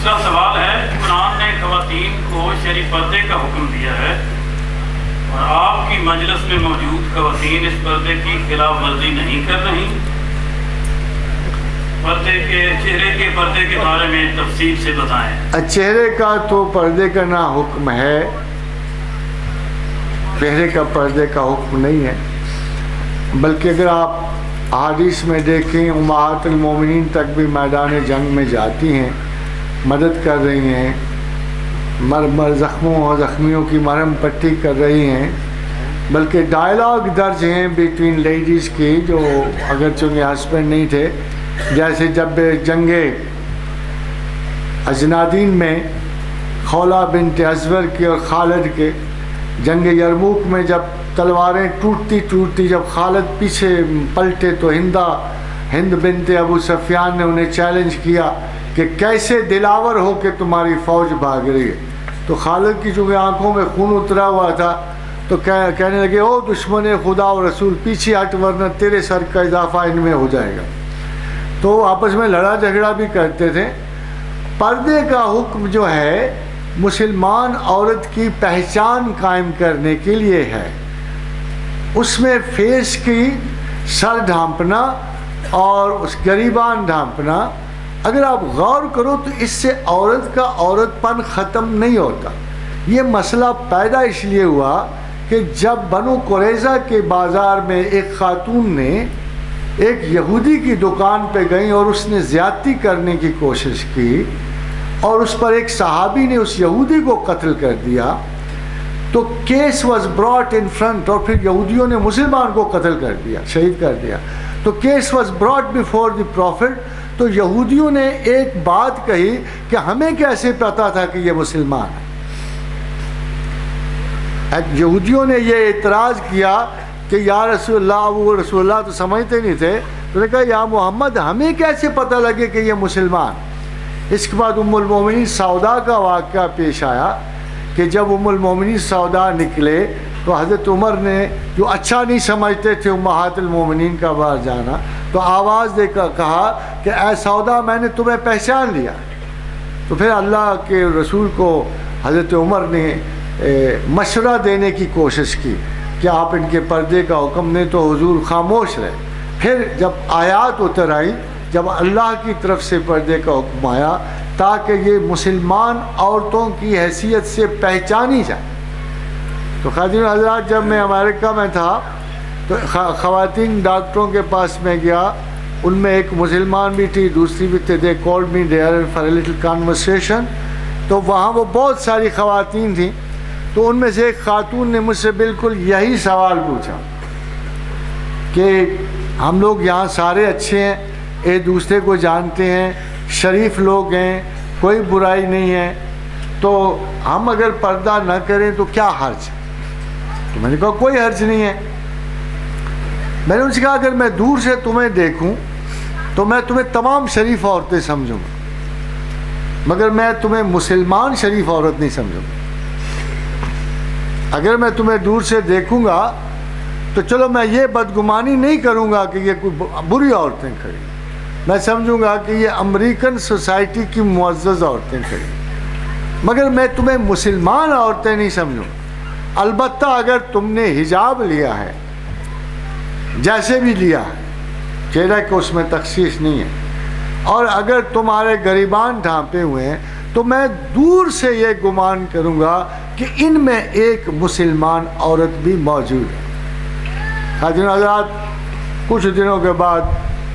دوسرا سوال ہے، قرآن نے خواتین کو شرعی پردے کا حکم دیا ہے اور آپ کی مجلس میں موجود خواتین اس پردے کی خلاف ورزی نہیں کر رہی؟ چہرے کے پردے کے بارے میں تفصیل سے بتائیں۔ چہرے کا تو پردے کا نہ حکم ہے، چہرے کا پردے کا حکم نہیں ہے، بلکہ اگر آپ احادیث میں دیکھیں امہات المومنین تک بھی میدان جنگ میں جاتی ہیں، مدد کر رہی ہیں، زخموں اور زخمیوں کی مرہم پٹی کر رہی ہیں، بلکہ ڈائلاگ درج ہیں بٹوین لیڈیز کی، جو اگرچہ ان کے ہسبینڈ نہیں تھے، جیسے جب جنگ اجنادین میں خولہ بنت ازور کی اور خالد کے، جنگ یرموک میں جب تلواریں ٹوٹتی جب خالد پیچھے پلٹے تو ہند بنت ابو سفیان نے انہیں چیلنج کیا کہ کیسے دلاور ہو کہ تمہاری فوج بھاگ رہی ہے، تو خالد کی چونکہ آنکھوں میں خون اترا ہوا تھا تو کہنے لگے، او دشمن خدا و رسول پیچھے ہٹ ورنہ تیرے سر کا اضافہ ان میں ہو جائے گا۔ تو آپس میں لڑا جھگڑا بھی کرتے تھے۔ پردے کا حکم جو ہے مسلمان عورت کی پہچان قائم کرنے کے لیے ہے، اس میں فیس کی سر ڈھانپنا اور اس گریبان ڈھانپنا، اگر آپ غور کرو تو اس سے عورت کا عورت پن ختم نہیں ہوتا۔ یہ مسئلہ پیدا اس لیے ہوا کہ جب بنو قریظہ کے بازار میں ایک خاتون نے ایک یہودی کی دکان پہ گئیں اور اس نے زیادتی کرنے کی کوشش کی اور اس پر ایک صحابی نے اس یہودی کو قتل کر دیا، تو case was brought in front, اور پھر یہودیوں نے مسلمان کو قتل کر دیا، شہید کر دیا، تو case was brought before the prophet, تو یہودیوں نے ایک بات کہی کہ ہمیں کیسے پتا تھا کہ یہ مسلمان ہے۔ یہودیوں نے یہ اعتراض کیا کہ یا رسول اللہ، وہ رسول اللہ تو سمجھتے نہیں تھے، تو نے کہا یا محمد ہمیں کیسے پتہ لگے کہ یہ مسلمان۔ اس کے بعد ام المومنین سودا کا واقعہ پیش آیا کہ جب ام المومنین سودا نکلے تو حضرت عمر نے، جو اچھا نہیں سمجھتے تھے امہات المومنین کا باہر جانا، تو آواز دے کر کہا کہ اے سودا میں نے تمہیں پہچان لیا۔ تو پھر اللہ کے رسول کو حضرت عمر نے مشورہ دینے کی کوشش کی کہ آپ ان کے پردے کا حکم دیں، تو حضور خاموش رہے۔ پھر جب آیات اتر آئی، جب اللہ کی طرف سے پردے کا حکم آیا تاکہ یہ مسلمان عورتوں کی حیثیت سے پہچانی جائے۔ تو خواتین حضرات، جب میں امریکہ میں تھا تو خواتین ڈاکٹروں کے پاس میں گیا، ان میں ایک مسلمان بھی تھی، دوسری بھی تھی، دے called me there for a little conversation, تو وہاں وہ بہت ساری خواتین تھیں، تو ان میں سے ایک خاتون نے مجھ سے بالکل یہی سوال پوچھا کہ ہم لوگ یہاں سارے اچھے ہیں، ایک دوسرے کو جانتے ہیں، شریف لوگ ہیں، کوئی برائی نہیں ہے، تو ہم اگر پردہ نہ کریں تو کیا حرج ہے؟ تو میں نے کہا کوئی حرج نہیں ہے۔ میں نے ان سے کہا اگر میں دور سے تمہیں دیکھوں تو میں تمہیں تمام شریف عورتیں سمجھوں گا، مگر میں تمہیں مسلمان شریف عورت نہیں سمجھوں گا۔ اگر میں تمہیں دور سے دیکھوں گا تو چلو میں یہ بدگمانی نہیں کروں گا کہ یہ کوئی بری عورتیں کھڑی، میں سمجھوں گا کہ یہ امریکن سوسائٹی کی معزز عورتیں کھڑی، مگر میں تمہیں مسلمان عورتیں نہیں سمجھوں۔ البتہ اگر تم نے حجاب لیا ہے، جیسے بھی لیا ہے، چہرہ کو اس میں تخصیص نہیں ہے، اور اگر تمہارے گریبان ڈھانپے ہوئے ہیں، تو میں دور سے یہ گمان کروں گا کہ ان میں ایک مسلمان عورت بھی موجود ہے۔ حضرت حضرات، کچھ دنوں کے بعد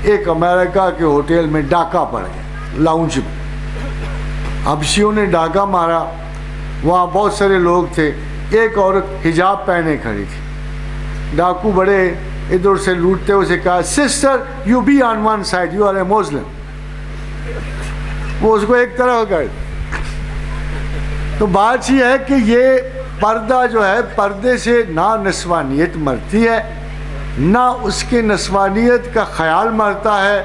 ایک امریکہ کے ہوٹل میں ڈاکہ پڑ گیا، لاؤنج میں حبشیوں نے ڈاکہ مارا، وہاں بہت سارے لوگ تھے، ایک عورت حجاب پہنے کھڑی تھی، ڈاکو بڑے ادھر سے لوٹتے ہوئے سے کہا sister you be on one side, you are a Muslim, وہ اس کو ایک طرح کر۔ تو بات یہ ہے کہ یہ پردہ جو ہے، پردے سے نہ نسوانیت مرتی ہے، نہ اس کے نسوانیت کا خیال مرتا ہے،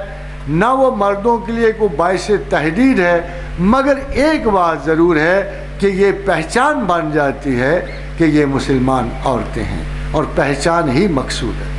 نہ وہ مردوں کے لیے کوئی باعث تحدید ہے، مگر ایک بات ضرور ہے کہ یہ پہچان بن جاتی ہے کہ یہ مسلمان عورتیں ہیں، اور پہچان ہی مقصود ہے۔